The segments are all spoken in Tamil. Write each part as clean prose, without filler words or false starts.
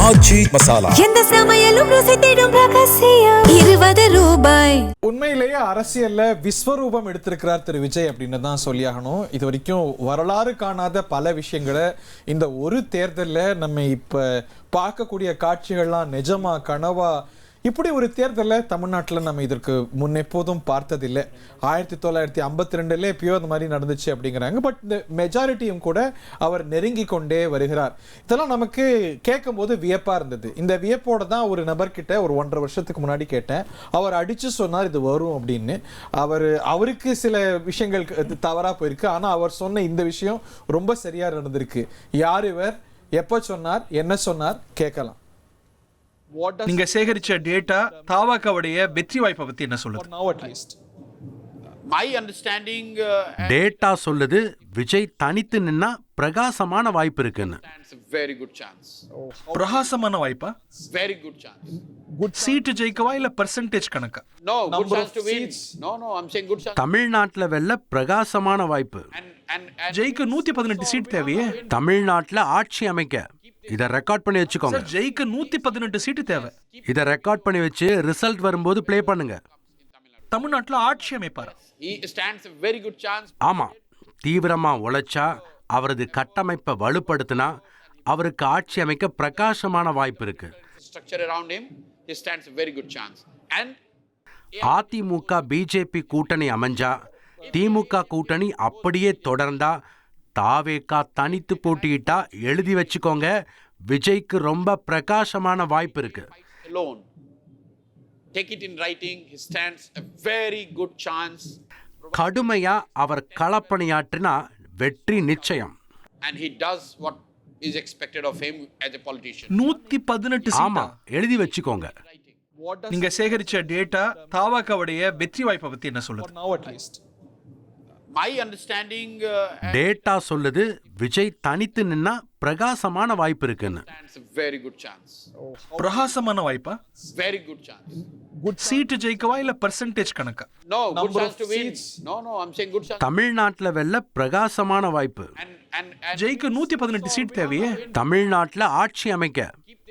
ஆச்சி மசாலா. எந்த சமையலும் ருசி தேடும் ரகசியம் 20 ரூபாய். உண்மையிலேயே அரசியல்ல விஸ்வரூபம் எடுத்திருக்கிறார் திரு விஜய் அப்படின்னு தான் சொல்லியாகணும். இது வரைக்கும் வரலாறு காணாத பல விஷயங்களை இந்த ஒரு தேர்தலில் நம்ம இப்ப பார்க்கக்கூடிய காட்சிகள்லாம் நிஜமா கனவா இப்படி ஒரு தேர்தலில் தமிழ்நாட்டில் நம்ம இதற்கு முன்னெப்போதும் பார்த்ததில்லை. 1952 எப்பயோ அந்த மாதிரி நடந்துச்சு அப்படிங்கிறாங்க. பட் இந்த மெஜாரிட்டியும் கூட அவர் நெருங்கி கொண்டே வருகிறார். இதெல்லாம் நமக்கு கேட்கும் போது வியப்பா இருந்தது. இந்த வியப்போட தான் ஒரு நபர்கிட்ட ஒரு 1.5 வருஷத்துக்கு முன்னாடி கேட்டேன். அவர் அடிச்சு சொன்னார் இது வரும் அப்படின்னு. அவருக்கு சில விஷயங்கள் தவறா போயிருக்கு. ஆனா அவர் சொன்ன இந்த விஷயம் ரொம்ப சரியா நடந்திருக்கு. யார் இவர், எப்ப சொன்னார், என்ன சொன்னார் கேட்கலாம். நீங்க சேகரிச்ச டேட்டா தாவாக்காவுடைய வெற்றி வாய்ப்பை பத்தி என்ன சொல்லுது? My understanding டேட்டா சொல்லுது விஜய் தனித்து நின்னா பிரகாசமான வாய்ப்பு இருக்குன்னு. very good chance. பிரகாசமான வாய்ப்பா? Very good chance. சீட்டு ஜெயிக்கவா இல்ல பெர்சன்டேஜ் கணக்கா? No, good chance to win. No, I'm saying good chance. தமிழ்நாட்டுல வெல்ல பிரகாசமான வாய்ப்பு. And ஜெயிக்க 118 சீட் தேவையே. தமிழ்நாட்டுல ஆட்சி அமைக்க இத ரெக்கார்ட் பண்ணி வச்சுக்கோங்க. சார், ஜெயிக்க 118 சீட்டு தேவை. இத ரெக்கார்ட் பண்ணி வச்சு ரிசல்ட் வரும்போது ப்ளே பண்ணுங்க. தமிழ்நாட்டுல ஆட்சி அமைப்பாரா? he stands a very good chance. ஆமா, தீவிரமா உழைச்சா, அவரது கட்டமைப்பை வலுப்படுத்தினா அவருக்கு ஆட்சி அமைக்க பிரகாசமான வாய்ப்பு இருக்கு. Structure around him, he stands a very good chance. And AIADMK BJP கூட்டணி அமைஞ்சா, திமுக கூட்டணி அப்படியே தொடர்ந்தா, தாவேகா தனித்து போட்டியிட்டா எழுதி வச்சுக்கோங்க, விஜய்க்கு ரொம்ப பிரகாசமான வாய்ப்பு இருக்கு. alone, take it in writing, he stands a very good chance. கடுமையா அவர் களப்பணியாற்றினா வெற்றி நிச்சயம். And he does what is expected of him as a politician. 118 ஆமா, சீட்டா? எழுதி வச்சுக்கோங்க. நீங்க சேகரிச்ச டேட்டா தாவாக்காவுடைய வெற்றி வாய்ப்பை பத்தி என்ன சொல்லுது? My understanding டேட்டா சொல்லுது விஜய் தனித்து நின்னா பிரகாசமான வாய்ப்பு இருக்குன்னு. stands a very good chance. பிரகாசமான வாய்ப்பா? Very good chance. சீட்டு ஜெயிக்கவா இல்ல பெர்சன்டேஜ் கணக்கா? No, good chance to win. No, I'm saying good chance. தமிழ்நாட்டுல வெல்ல பிரகாசமான வாய்ப்பு. And ஜெயிக்க 118 சீட் தேவையே. தமிழ்நாட்டுல ஆட்சி அமைக்க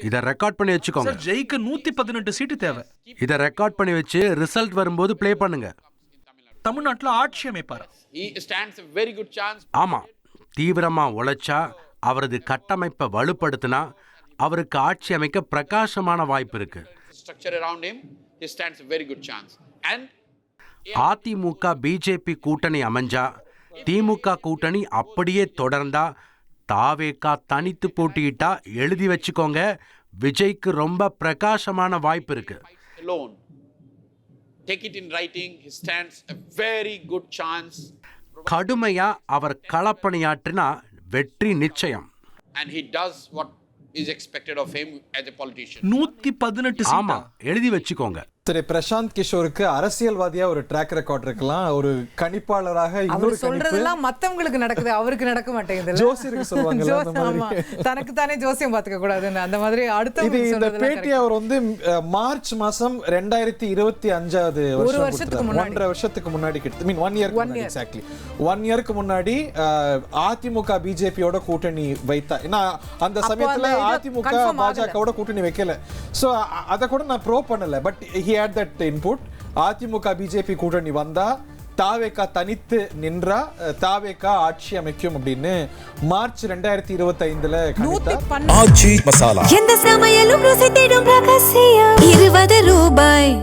இத ரெக்கார்ட் பண்ணி வச்சுக்கோங்க. சார், ஜெயிக்க 118 சீட்டு தேவை. இத ரெக்கார்ட் பண்ணி வச்சு ரிசல்ட் வரும்போது ப்ளே பண்ணுங்க. தமிழ்நாட்டுல ஆட்சி அமைப்பாரா? he stands a very good chance. ஆமா, தீவிரமா உழைச்சா, அவரது கட்டமைப்பை வலுப்படுத்தினா அவருக்கு ஆட்சி அமைக்க பிரகாசமான வாய்ப்பு இருக்கு. Structure around him, he stands a very good chance. And AIADMK BJP கூட்டணி அமைஞ்சா, திமுக கூட்டணி அப்படியே தொடர்ந்தா, தாவேகா தனித்து போட்டியிட்டா எழுதி வச்சுக்கோங்க, விஜய்க்கு ரொம்ப பிரகாசமான வாய்ப்பு இருக்கு. alone, take it in writing, he stands a very good chance. கடுமையா அவர் களப்பணியாற்றினா வெற்றி நிச்சயம். And he does what is expected of him as a politician. 118 ஆமா, சீட்டா? எழுதி வச்சுக்கோங்க. திரு பிரசாந்த் கிஷோருக்கு அரசியல்வாதியா ஒரு ட்ராக் ரெக்கார்ட் இருக்கலாம். ஒரு கணிப்பாளராக அவர் இன்னொரு கணிப்பு சொல்றதெல்லாம் மத்தவங்களுக்கு நடக்குது, அவருக்கு நடக்க மாட்டேங்குது. ஜோசியருக்கு சொல்லுவாங்கல்ல, அந்த மாதிரி. தனக்கு தானே ஜோசியம் பாத்துக்க கூடாதுன்னு அந்த மாதிரி இது அடுத்த இந்த பேட்டி அவர் வந்து மார்ச் மாசம் 2025 ஒரு வருஷத்துக்கு முன்னாடி. 1.5 வருஷத்துக்கு முன்னாடி கிட்ட மீன் 1 இயர் எக்ஸாக்ட்லி 1 இயருக்கு முன்னாடி அதிமுக பிஜேபியோட கூட்டணி வைத்தா. ஏன்னா அந்த சமயத்துல அதிமுக பாஜகவோட கூட்டணி வைக்கல. சோ அத கூட நான் ப்ரோ பண்ணல. But he had that input. AIADMK BJP கூட்டணி வந்தா தாவேகா தனித்து நின்றா தாவேகா ஆட்சி அமைக்கும் அப்படின்னு மார்ச் 2025 கணித்தார். ஆச்சி மசாலா. எந்த சமையலும் ருசி தேடும் ரகசியம் 20 ரூபாய்.